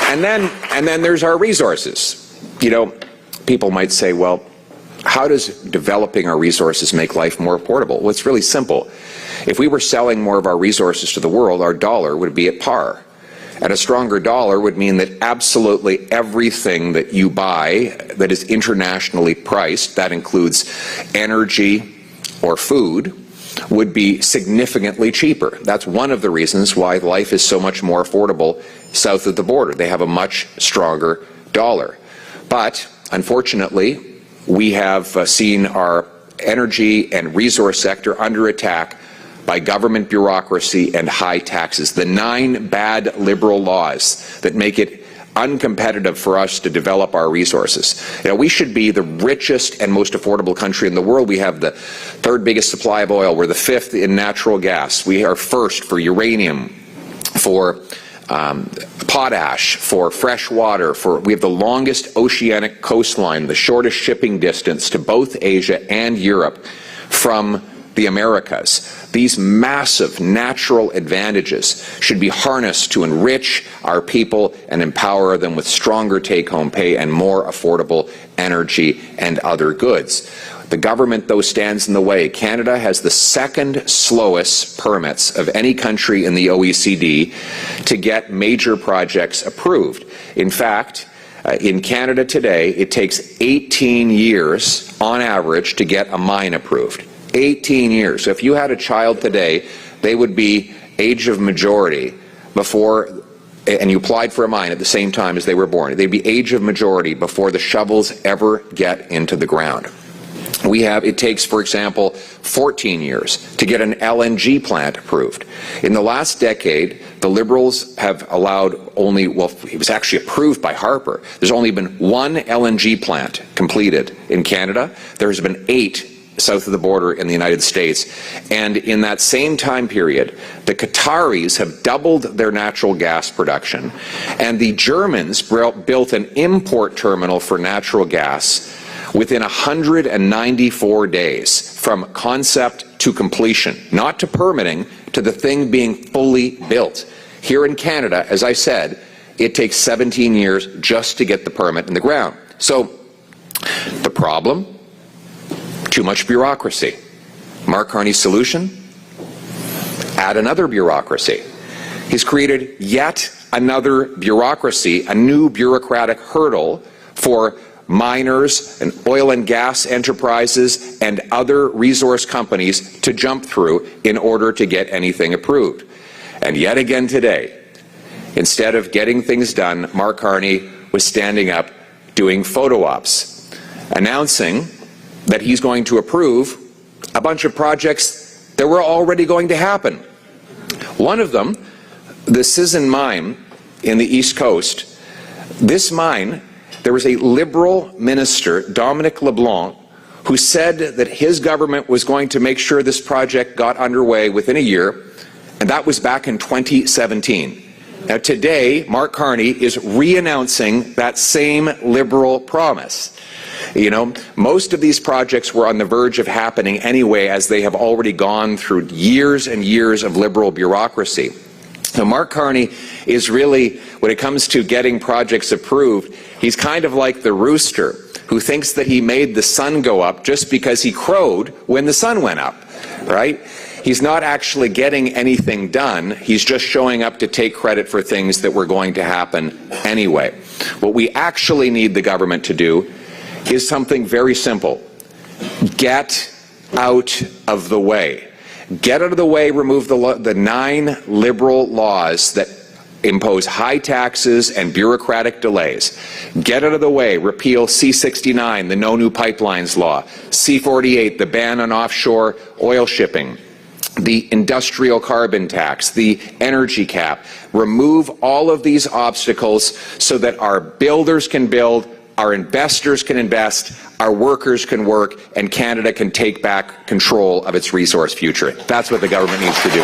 And then there's our resources. You know, people might say, well, how does developing our resources make life more affordable? Well, it's really simple. If we were selling more of our resources to the world, our dollar would be at par. And a stronger dollar would mean that absolutely everything that you buy that is internationally priced, that includes energy or food, would be significantly cheaper. That's one of the reasons why life is so much more affordable south of the border. They have a much stronger dollar. But unfortunately, we have seen our energy and resource sector under attack by government bureaucracy and high taxes. The 9 bad liberal laws that make it uncompetitive for us to develop our resources. You know, we should be the richest and most affordable country in the world. We have the 3rd biggest supply of oil. We're the 5th in natural gas. We are 1st for uranium, for potash, for fresh water. We have the longest oceanic coastline, the shortest shipping distance to both Asia and Europe from the Americas. These massive natural advantages should be harnessed to enrich our people and empower them with stronger take-home pay and more affordable energy and other goods. The government, though, stands in the way. Canada has the 2nd slowest permits of any country in the OECD to get major projects approved. In fact, in Canada today, it takes 18 years on average to get a mine approved. 18 years. So if you had a child today, they would be age of majority before, and you applied for a mine at the same time as they were born, they'd be age of majority before the shovels ever get into the ground. It takes, for example, 14 years to get an LNG plant approved. In the last decade, the Liberals have allowed only, well, it was actually approved by Harper. There's only been 1 LNG plant completed in Canada. There's been 8 south of the border in the United States. And in that same time period, the Qataris have doubled their natural gas production, and the Germans built an import terminal for natural gas within 194 days from concept to completion, not to permitting, to the thing being fully built. Here in Canada, as I said, it takes 17 years just to get the permit in the ground. So the problem? Too much bureaucracy. Mark Carney's solution? Add another bureaucracy. He's created yet another bureaucracy, a new bureaucratic hurdle for miners and oil and gas enterprises and other resource companies to jump through in order to get anything approved. And yet again today, instead of getting things done, Mark Carney was standing up doing photo ops, announcing that he's going to approve a bunch of projects that were already going to happen. One of them, the Sisson mine in the East Coast, this mine, there was a Liberal minister, Dominic LeBlanc, who said that his government was going to make sure this project got underway within a year, and that was back in 2017. Now today, Mark Carney is re-announcing that same Liberal promise. You know, most of these projects were on the verge of happening anyway, as they have already gone through years and years of Liberal bureaucracy. So Mark Carney is really, when it comes to getting projects approved, he's kind of like the rooster who thinks that he made the sun go up just because he crowed when the sun went up, right? He's not actually getting anything done. He's just showing up to take credit for things that were going to happen anyway. What we actually need the government to do is something very simple. Get out of the way. Get out of the way, remove the 9 Liberal laws that impose high taxes and bureaucratic delays. Get out of the way, repeal C-69, the No New Pipelines law, C-48, the ban on offshore oil shipping, the industrial carbon tax, the energy cap. Remove all of these obstacles so that our builders can build, our investors can invest, our workers can work, and Canada can take back control of its resource future. That's what the government needs to do.